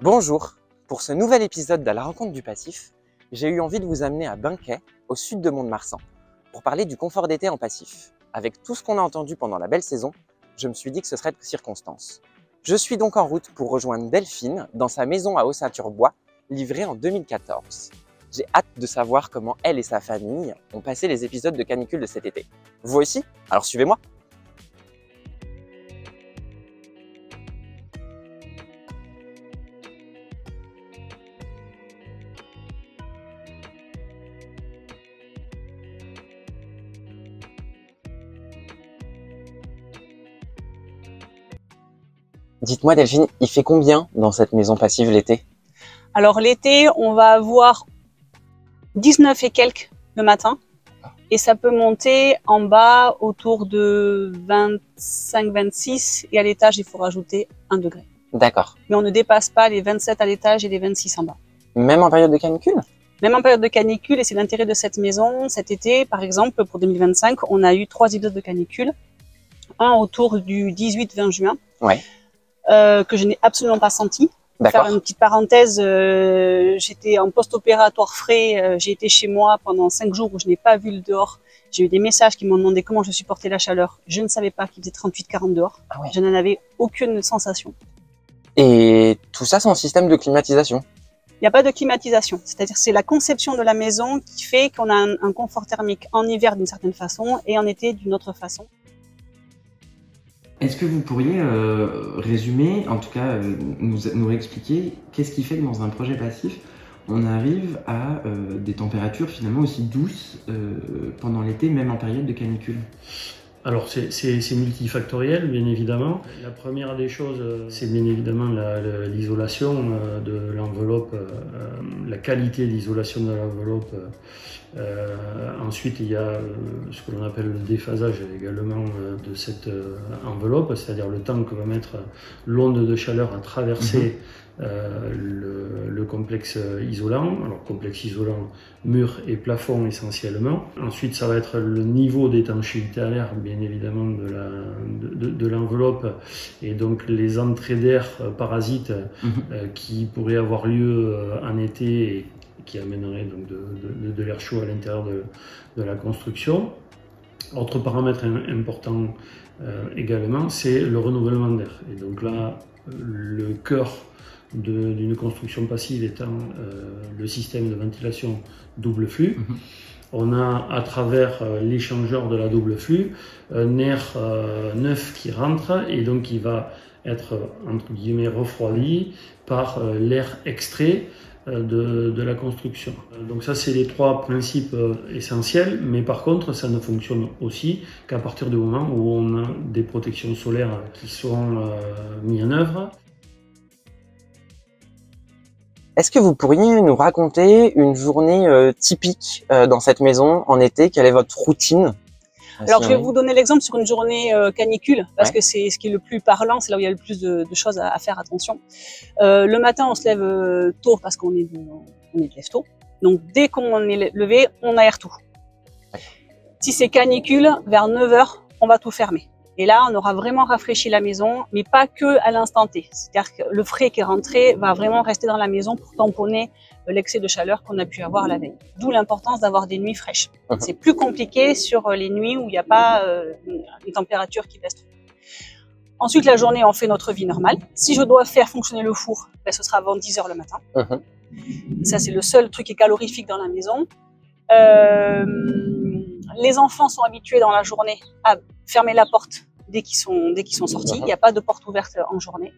Bonjour, pour ce nouvel épisode de la rencontre du passif, j'ai eu envie de vous amener à Binquet, au sud de Mont-de-Marsan, pour parler du confort d'été en passif. Avec tout ce qu'on a entendu pendant la belle saison, je me suis dit que ce serait de circonstance. Je suis donc en route pour rejoindre Delphine dans sa maison à Haut-Ceinture-Bois, livrée en 2014. J'ai hâte de savoir comment elle et sa famille ont passé les épisodes de canicule de cet été. Vous aussi? Alors suivez-moi! Dites-moi Delphine, il fait combien dans cette maison passive l'été? Alors l'été, on va avoir 19 et quelques le matin et ça peut monter en bas autour de 25-26 et à l'étage, il faut rajouter 1 degré. D'accord. Mais on ne dépasse pas les 27 à l'étage et les 26 en bas. Même en période de canicule? Même en période de canicule, et c'est l'intérêt de cette maison. Cet été, par exemple, pour 2025, on a eu 3 épisodes de canicule. Un autour du 18-20 juin. Ouais. Que je n'ai absolument pas senti. Pour faire une petite parenthèse, j'étais en post-opératoire frais, j'ai été chez moi pendant 5 jours où je n'ai pas vu le dehors. J'ai eu des messages qui m'ont demandé comment je supportais la chaleur. Je ne savais pas qu'il faisait 38-40 dehors. Ah ouais. Je n'en avais aucune sensation. Et tout ça sans système de climatisation? Il n'y a pas de climatisation. C'est-à-dire c'est la conception de la maison qui fait qu'on a un confort thermique en hiver d'une certaine façon et en été d'une autre façon. Est-ce que vous pourriez résumer, en tout cas nous expliquer qu'est-ce qui fait que dans un projet passif, on arrive à des températures finalement aussi douces pendant l'été, même en période de canicule? Alors c'est multifactoriel, bien évidemment. La première des choses, c'est bien évidemment l'isolation de l'enveloppe, la qualité d'isolation de l'enveloppe. Ensuite, il y a ce que l'on appelle le déphasage également de cette enveloppe, c'est-à-dire le temps que va mettre l'onde de chaleur à traverser le complexe isolant. Alors complexe isolant, mur et plafond essentiellement. Ensuite, ça va être le niveau d'étanchéité à l'air, bien évidemment, de l'enveloppe, et donc les entrées d'air parasites qui pourraient avoir lieu en été et qui amènerait donc de l'air chaud à l'intérieur de la construction. Autre paramètre important également, c'est le renouvellement d'air. Et donc là, le cœur d'une construction passive étant le système de ventilation double flux. On a à travers l'échangeur de la double flux un air neuf qui rentre et donc qui va être entre guillemets refroidi par l'air extrait de la construction. Donc ça, c'est les 3 principes essentiels, mais par contre, ça ne fonctionne aussi qu'à partir du moment où on a des protections solaires qui seront mises en œuvre. Est-ce que vous pourriez nous raconter une journée typique dans cette maison en été? Quelle est votre routine? Alors, je vais vous donner l'exemple sur une journée canicule, parce que c'est ce qui est le plus parlant, c'est là où il y a le plus de choses à faire attention. Le matin, on se lève tôt parce qu'on est de lève tôt. Donc, dès qu'on est levé, on aère tout. Si c'est canicule, vers 9 h, on va tout fermer. Et là, on aura vraiment rafraîchi la maison, mais pas que à l'instant T. C'est-à-dire que le frais qui est rentré va vraiment rester dans la maison pour tamponner l'excès de chaleur qu'on a pu avoir la veille. D'où l'importance d'avoir des nuits fraîches. C'est plus compliqué sur les nuits où il n'y a pas une température qui baisse trop. Ensuite, la journée, on fait notre vie normale. Si je dois faire fonctionner le four, ben, ce sera avant 10 h le matin. Ça, c'est le seul truc qui est calorifique dans la maison. Les enfants sont habitués dans la journée à fermer la porte dès qu'ils sont sortis. Il n'y a pas de porte ouverte en journée.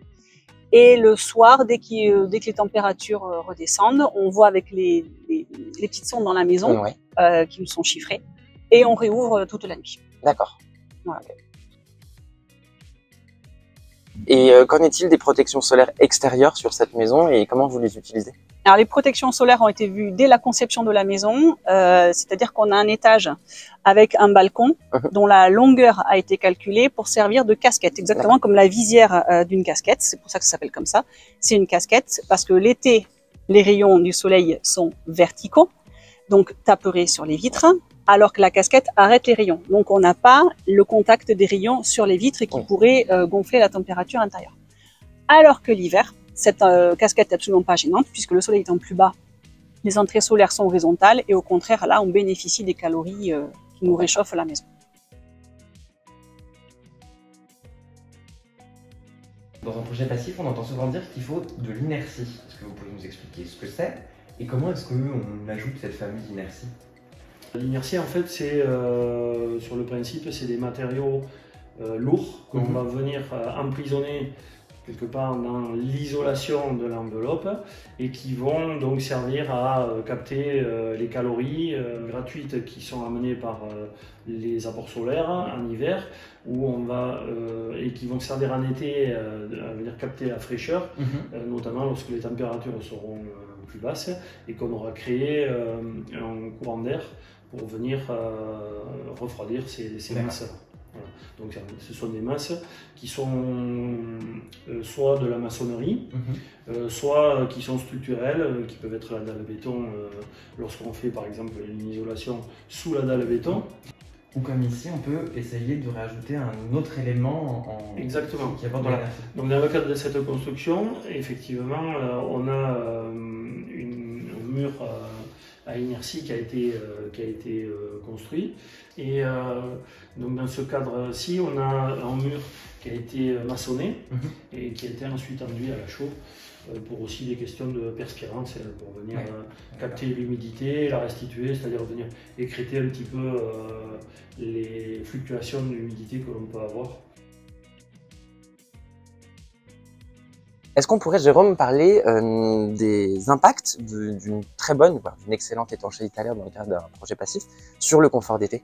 Et le soir, dès que les températures redescendent, on voit avec les petites sondes dans la maison qui nous sont chiffrées et on réouvre toute la nuit. D'accord. Voilà. Et qu'en est-il des protections solaires extérieures sur cette maison et comment vous les utilisez? Alors les protections solaires ont été vues dès la conception de la maison, c'est-à-dire qu'on a un étage avec un balcon dont la longueur a été calculée pour servir de casquette, exactement comme la visière d'une casquette, c'est pour ça que ça s'appelle comme ça. C'est une casquette parce que l'été, les rayons du soleil sont verticaux, donc taperés sur les vitres, alors que la casquette arrête les rayons. Donc on n'a pas le contact des rayons sur les vitres qui pourrait gonfler la température intérieure. Alors que l'hiver, Cette casquette n'est absolument pas gênante puisque le soleil étant plus bas, les entrées solaires sont horizontales et au contraire, là, on bénéficie des calories qui nous réchauffent la maison. Dans un projet passif, on entend souvent dire qu'il faut de l'inertie. Est-ce que vous pouvez nous expliquer ce que c'est et comment est-ce qu'on ajoute cette fameuse inertie? L'inertie, en fait, c'est sur le principe, c'est des matériaux lourds qu'on va venir emprisonner quelque part dans l'isolation de l'enveloppe et qui vont donc servir à capter les calories gratuites qui sont amenées par les apports solaires en hiver où on va, et qui vont servir en été à venir capter la fraîcheur, notamment lorsque les températures seront plus basses et qu'on aura créé un courant d'air pour venir refroidir ces masses-là. Voilà. Donc ce sont des masses qui sont soit de la maçonnerie, soit qui sont structurelles, qui peuvent être la dalle béton lorsqu'on fait par exemple une isolation sous la dalle béton. Ou comme ici, on peut essayer de rajouter un autre élément Exactement. Qui apporte de l'énergie. Donc dans le cadre de cette construction, effectivement, on a un mur à inertie qui a été construit. Et donc dans ce cadre-ci, on a un mur qui a été maçonné et qui a été ensuite enduit à la chaux pour aussi des questions de perspirance, pour venir capter l'humidité, la restituer, c'est-à-dire venir écrêter un petit peu les fluctuations d'humidité que l'on peut avoir. Est-ce qu'on pourrait, Jérôme, parler des impacts d'une très bonne, voire d'une excellente étanchéité à l'air dans le cadre d'un projet passif sur le confort d'été?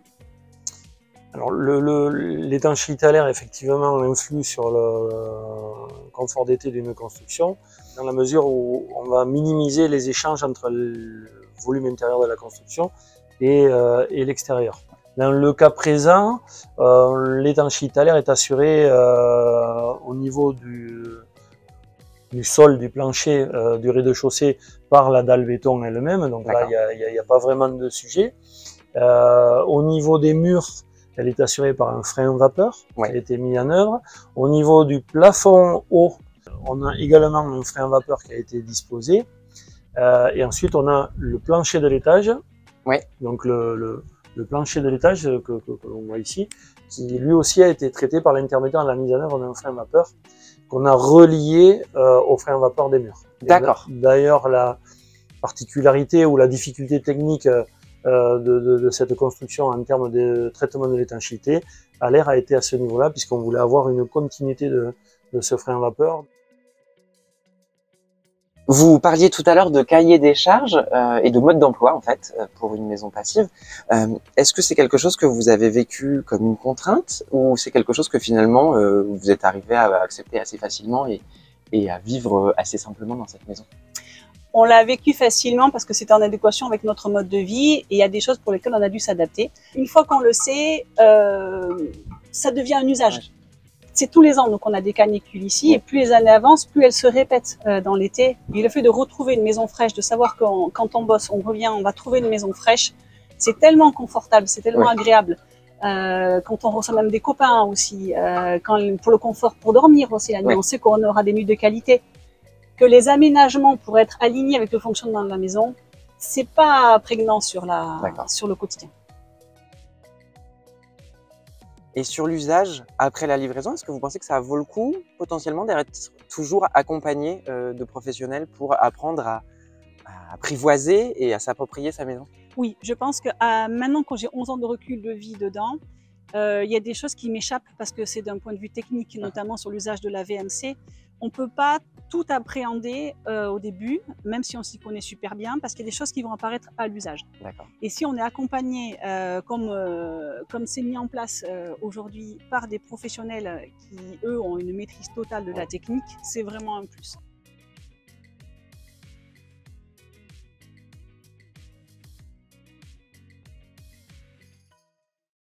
Alors l'étanchéité à l'air effectivement influe sur le confort d'été d'une construction dans la mesure où on va minimiser les échanges entre le volume intérieur de la construction et l'extérieur. Dans le cas présent, l'étanchéité à l'air est assurée au niveau du sol, du plancher, du rez-de-chaussée par la dalle béton elle-même. Donc là, il n'y a pas vraiment de sujet. Au niveau des murs, elle est assurée par un frein vapeur qui a été mis en œuvre. Au niveau du plafond haut, on a également un frein vapeur qui a été disposé. Et ensuite, on a le plancher de l'étage. Donc le plancher de l'étage que l'on voit ici, qui lui aussi a été traité par l'intermédiaire de la mise en œuvre d'un frein vapeur qu'on a relié au frein vapeur des murs. D'accord. D'ailleurs, la particularité ou la difficulté technique de cette construction en termes de traitement de l'étanchéité à l'air a été à ce niveau-là, puisqu'on voulait avoir une continuité de ce frein vapeur. Vous parliez tout à l'heure de cahier des charges et de mode d'emploi en fait pour une maison passive. Est-ce que c'est quelque chose que vous avez vécu comme une contrainte ou c'est quelque chose que finalement vous êtes arrivé à accepter assez facilement et à vivre assez simplement dans cette maison? On l'a vécu facilement parce que c'était en adéquation avec notre mode de vie et il y a des choses pour lesquelles on a dû s'adapter. Une fois qu'on le sait, ça devient un usage. C'est tous les ans, donc on a des canicules ici et plus les années avancent, plus elles se répètent dans l'été. Et le fait de retrouver une maison fraîche, de savoir que quand on bosse, on revient, on va trouver une maison fraîche, c'est tellement confortable, c'est tellement agréable. Quand on reçoit même des copains aussi, pour le confort, pour dormir aussi la nuit, on sait qu'on aura des nuits de qualité. Que les aménagements pour être alignés avec le fonctionnement de la maison, c'est pas prégnant sur le quotidien. Et sur l'usage après la livraison, est-ce que vous pensez que ça vaut le coup potentiellement d'être toujours accompagné de professionnels pour apprendre à apprivoiser et à s'approprier sa maison? Oui, je pense que maintenant quand j'ai 11 ans de recul de vie dedans, il y a des choses qui m'échappent parce que c'est d'un point de vue technique, notamment sur l'usage de la VMC. On ne peut pas tout appréhender au début, même si on s'y connaît super bien, parce qu'il y a des choses qui vont apparaître à l'usage. Et si on est accompagné, comme c'est mis en place aujourd'hui par des professionnels qui, eux, ont une maîtrise totale de la technique, c'est vraiment un plus.